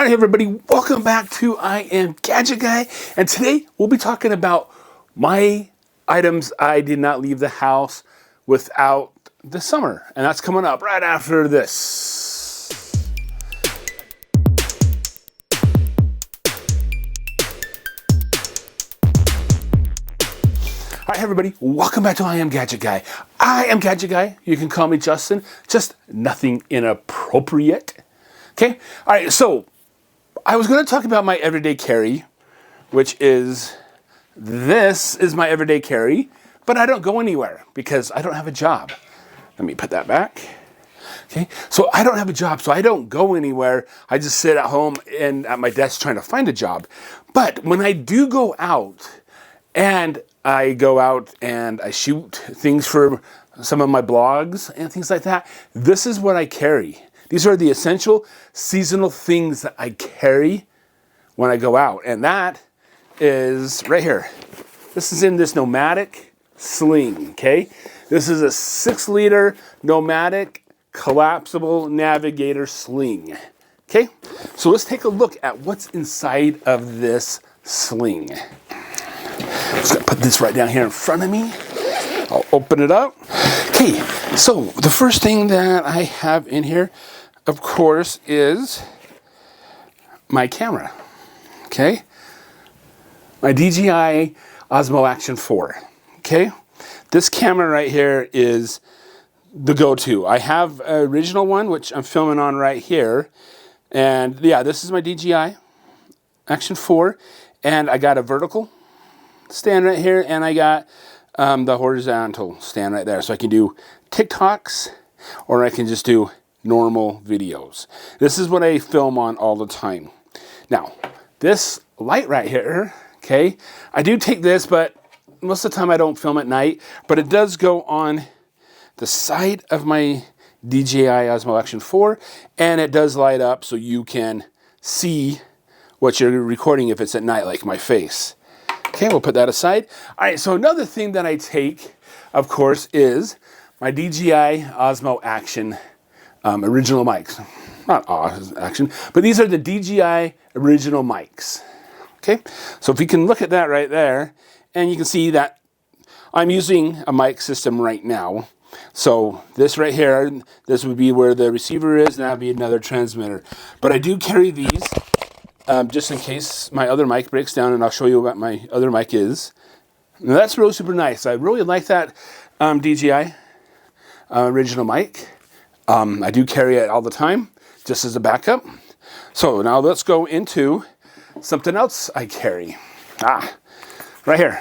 Hi everybody, welcome back to I Am Gadget Guy, and today we'll be talking about my items I did not leave the house without this summer, and that's coming up right after this. Hi everybody, welcome back to I Am Gadget Guy. I am Gadget Guy. You can call me Justin, just nothing inappropriate. Okay, all right, so I was going to talk about my everyday carry, which is, this is my everyday carry, but I don't go anywhere because I don't have a job. Let me put that back. Okay, so I don't have a job, so I don't go anywhere. I just sit at home and at my desk trying to find a job. But when I do go out, and I go out and I shoot things for some of my blogs and things like that, this is what I carry. These are the essential seasonal things that I carry when I go out. And that is right here. This is in this Nomatic Sling, okay? This is a 6-liter Nomatic collapsible navigator sling, okay? So let's take a look at what's inside of this sling. I'm just gonna put this right down here in front of me. I'll open it up. Okay, so the first thing that I have in here, of course, is my camera, okay? My DJI Osmo Action 4, okay? This camera right here is the go-to. I have an original one, which I'm filming on right here. And yeah, this is my DJI Action 4. And I got a vertical stand right here, and I got the horizontal stand right there. So I can do TikToks, or I can just do normal videos. This is what I film on all the time. Now, this light right here, okay, I do take this, but most of the time I don't film at night, but it does go on the side of my DJI Osmo Action 4, and it does light up so you can see what you're recording if it's at night, like my face. Okay, we'll put that aside. All right, so another thing that I take, of course, is my DJI Osmo Action original mics. Not Action, but these are the DJI original mics. Okay, so if you can look at that right there, and you can see that I'm using a mic system right now. So this right here, this would be where the receiver is, and that would be another transmitter. But I do carry these just in case my other mic breaks down, and I'll show you what my other mic is. Now that's really super nice. I really like that DJI original mic. I do carry it all the time, just as a backup. So now let's go into something else I carry. Right here.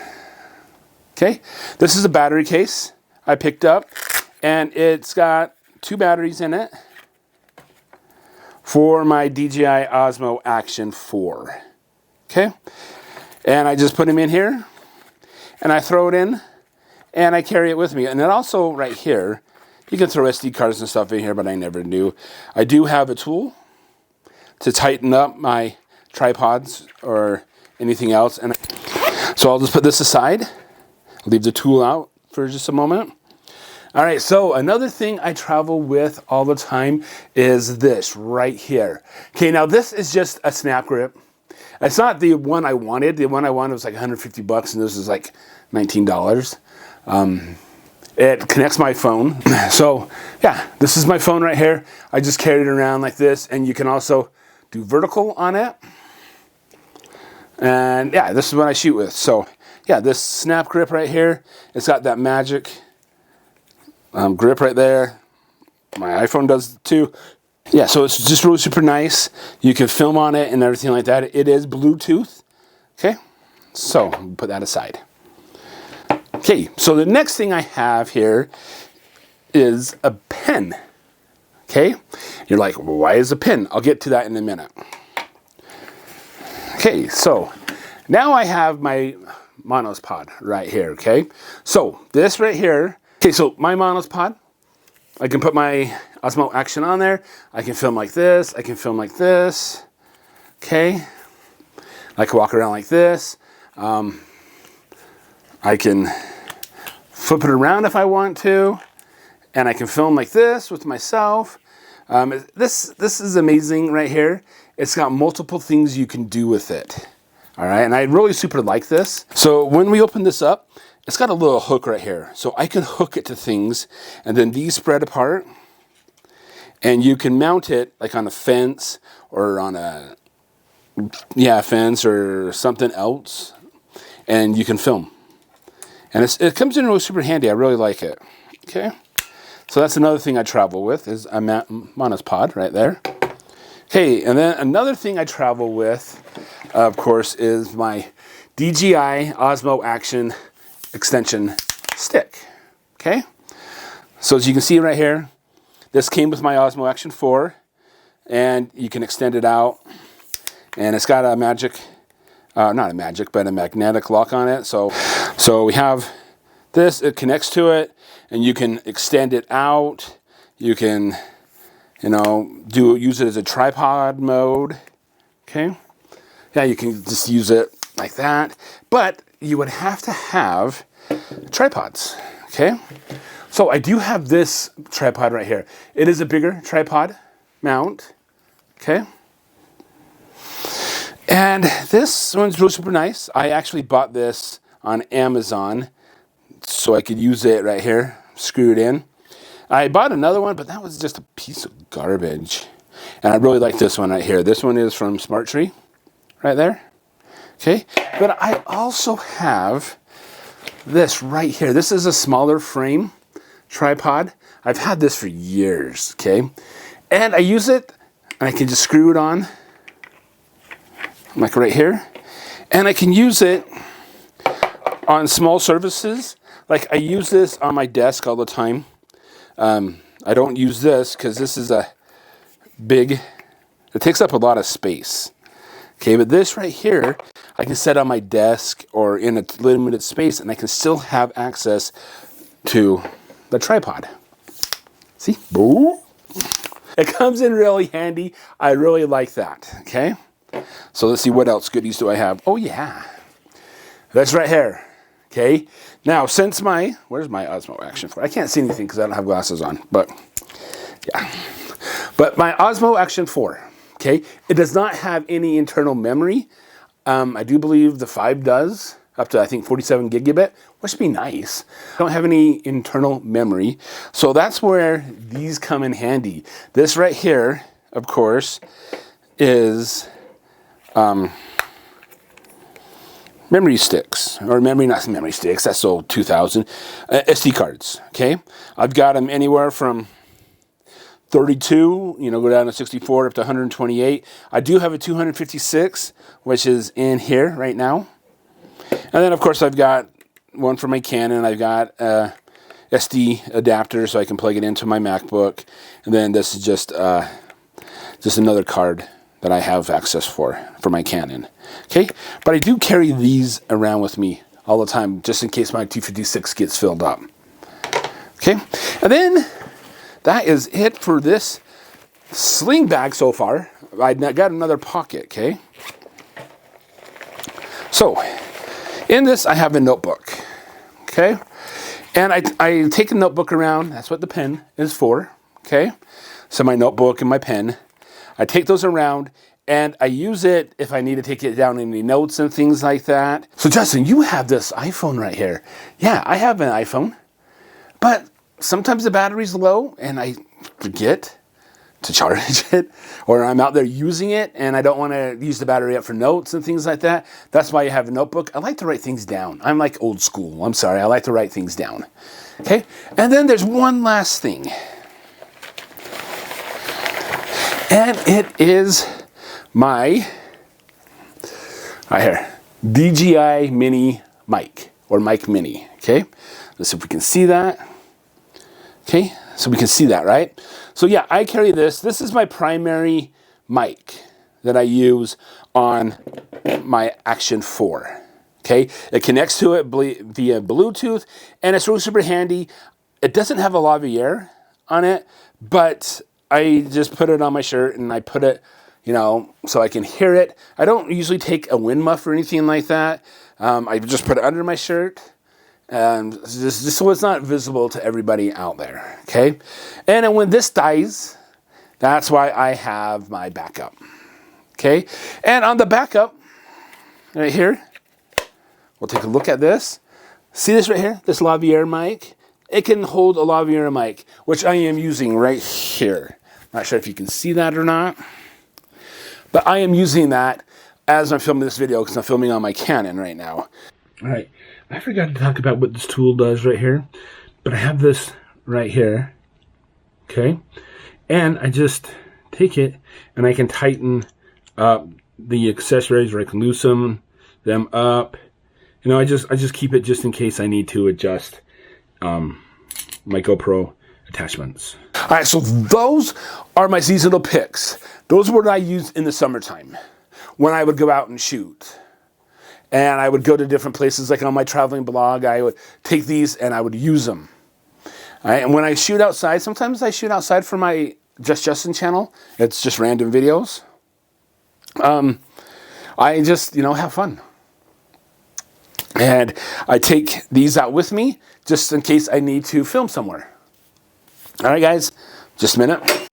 Okay, this is a battery case I picked up, and it's got 2 batteries in it for my DJI Osmo Action 4. Okay, and I just put them in here, and I throw it in, and I carry it with me. And then also right here, you can throw SD cards and stuff in here, but I never do. I do have a tool to tighten up my tripods or anything else. And so I'll just put this aside, leave the tool out for just a moment. All right, so another thing I travel with all the time is this right here. Okay, now this is just a snap grip. It's not the one I wanted. The one I wanted was like 150 bucks, and this is like $19. It connects my phone. So yeah, this is my phone right here. I just carry it around like this, and you can also do vertical on it. And yeah, this is what I shoot with. So yeah, this snap grip right here, it's got that magic grip right there. My iPhone does too. Yeah, so it's just really super nice. You can film on it and everything like that. It is Bluetooth. Okay, so put that aside. Okay, so the next thing I have here is a pen. Okay, you're like, well, why is a pen? I'll get to that in a minute. Okay, so now I have my monopod right here, okay? So this right here, okay, so my monopod, I can put my Osmo Action on there. I can film like this. I can film like this, okay? I can walk around like this. I can flip it around if I want to, and I can film like this with myself. This is amazing right here. it's got multiple things you can do with it. All right, and I really super like this. So when we open this up, it's got a little hook right here. So I can hook it to things, and then these spread apart, and you can mount it like on a fence or on a, fence or something else, and you can film. And it comes in really super handy. I really like it. Okay, so that's another thing I travel with is a monopod right there. Okay, and then another thing I travel with, of course, is my DJI Osmo Action extension stick. Okay, so as you can see right here, this came with my Osmo Action 4, and you can extend it out, and it's got a but a magnetic lock on it. So we have this, it connects to it, and you can extend it out. You can, use it as a tripod mode. Okay, yeah, you can just use it like that, but you would have to have tripods. Okay, so I do have this tripod right here. It is a bigger tripod mount. Okay, and this one's really super nice. I actually bought this on Amazon so I could use it right here, screw it in. I bought another one, but that was just a piece of garbage. And I really like this one right here. This one is from Smart Tree, right there. Okay, but I also have this right here. This is a smaller frame tripod. I've had this for years, okay? And I use it, and I can just screw it on, like right here. And I can use it on small surfaces. Like I use this on my desk all the time. I don't use this because this is it takes up a lot of space. Okay, but this right here, I can set on my desk or in a limited space, and I can still have access to the tripod. See? Boo! It comes in really handy. I really like that, okay? So let's see what else goodies do I have. Oh yeah, that's right here. Okay, now since where's my Osmo Action 4? I can't see anything because I don't have glasses on, but yeah. But my Osmo Action 4, okay, it does not have any internal memory. I do believe the 5 does, up to I think 47 gigabit, which would be nice. I don't have any internal memory, so that's where these come in handy. This right here, of course, is memory sticks, or not memory sticks, that's old 2000, SD cards, okay? I've got them anywhere from 32, go down to 64, up to 128. I do have a 256, which is in here right now. And then, of course, I've got one for my Canon. I've got a SD adapter so I can plug it into my MacBook. And then this is just another card that I have access for my Canon. Okay, but I do carry these around with me all the time, just in case my 256 gets filled up. Okay, and then that is it for this sling bag so far. I got another pocket, okay? So, in this I have a notebook, okay? And I take a notebook around, that's what the pen is for, okay? So my notebook and my pen, I take those around, and I use it if I need to take it down any notes and things like that. So Justin, you have this iPhone right here. Yeah, I have an iPhone, but sometimes the battery's low and I forget to charge it, or I'm out there using it and I don't want to use the battery up for notes and things like that. That's why you have a notebook. I like to write things down. I'm like old school. I'm sorry. I like to write things down. Okay. And then there's one last thing. And it is my, right here, DJI Mini mic, or Mic Mini. Okay. Let's see if we can see that. Okay, so we can see that, right? So yeah, I carry this. This is my primary mic that I use on my Action 4. Okay, it connects to it via Bluetooth, and it's really super handy. It doesn't have a lavalier on it, but I just put it on my shirt and I put it, so I can hear it. I don't usually take a wind muff or anything like that. I just put it under my shirt. Just so it's not visible to everybody out there, okay? And then when this dies, that's why I have my backup, Okay, and on the backup, right here, we'll take a look at this. See this right here, this Lavalier mic? It can hold a Lavalier mic, which I am using right here. Not sure if you can see that or not, but I am using that as I'm filming this video because I'm filming on my Canon right now. All right, I forgot to talk about what this tool does right here, but I have this right here, okay? And I just take it and I can tighten up the accessories, or I can loosen them up. You know, I just keep it just in case I need to adjust my GoPro attachments. All right, so those are my seasonal picks. Those are what I use in the summertime when I would go out and shoot. And I would go to different places, like on my traveling blog, I would take these and I would use them. All right, and when I shoot outside, sometimes I shoot outside for my Just Justin channel. It's just random videos. I just, you know, have fun. And I take these out with me just in case I need to film somewhere. All right, guys, just a minute.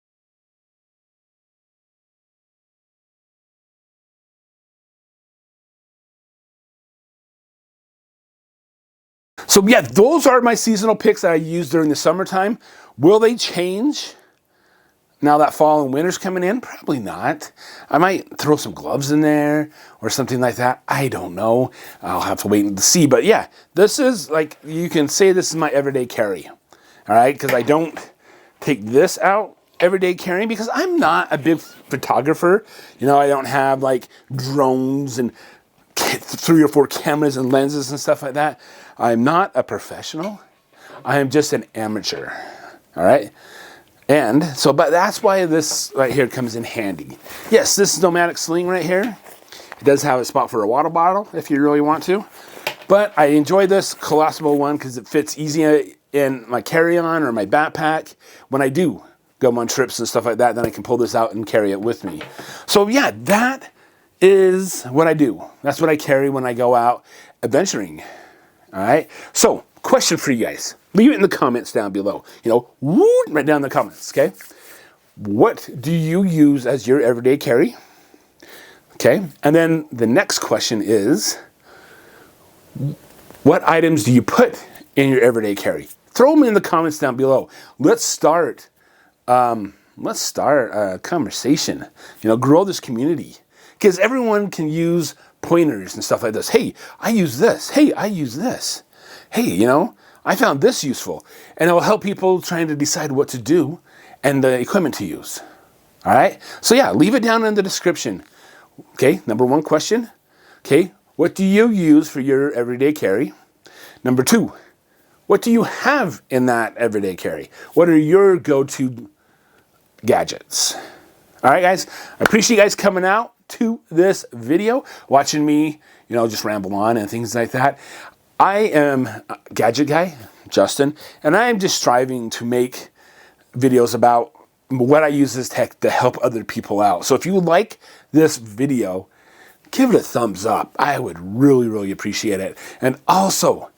So yeah, those are my seasonal picks that I use during the summertime. Will they change now that fall and winter's coming in? Probably not. I might throw some gloves in there or something like that. I don't know. I'll have to wait and see. But yeah, this is like, you can say this is my everyday carry. All right, because I don't take this out everyday carrying because I'm not a big photographer. You know, I don't have like drones and 3 or 4 cameras and lenses and stuff like that. I'm not a professional. I am just an amateur. All right. And so, but that's why this right here comes in handy. Yes, this is Nomatic Sling right here. It does have a spot for a water bottle if you really want to. But I enjoy this collapsible one because it fits easy in my carry-on or my backpack. When I do go on trips and stuff like that, then I can pull this out and carry it with me. So yeah, that is what I do. That's what I carry when I go out adventuring. All right. So, question for you guys. Leave it in the comments down below. You know, right down in the comments, okay? What do you use as your everyday carry? Okay. And then the next question is, what items do you put in your everyday carry? Throw them in the comments down below. Let's start a conversation. You know, grow this community. Because everyone can use pointers and stuff like this. Hey, I use this. Hey, I use this. Hey, you know, I found this useful. And it will help people trying to decide what to do and the equipment to use. All right? So yeah, leave it down in the description. Okay, number 1 question. Okay, what do you use for your everyday carry? Number 2, what do you have in that everyday carry? What are your go-to gadgets? All right, guys, I appreciate you guys coming out to this video, watching me, you know, just ramble on and things like that. I am Gadget Guy, Justin, and I am just striving to make videos about what I use this tech to help other people out. So if you like this video, give it a thumbs up. I would really, really appreciate it. And also,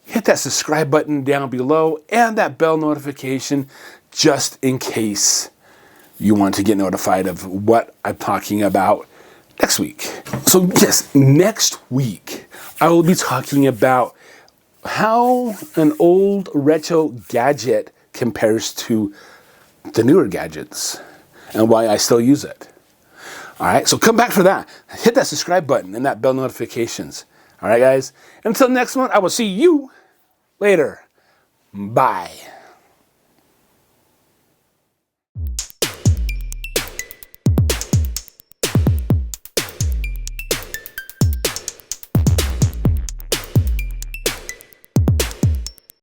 hit that subscribe button down below and that bell notification just in case you want to get notified of what I'm talking about next week. So yes, next week I will be talking about how an old retro gadget compares to the newer gadgets and why I still use it. All right, so come back for that. Hit that subscribe button and that bell notifications. All right, guys. Until next one, I will see you later. Bye.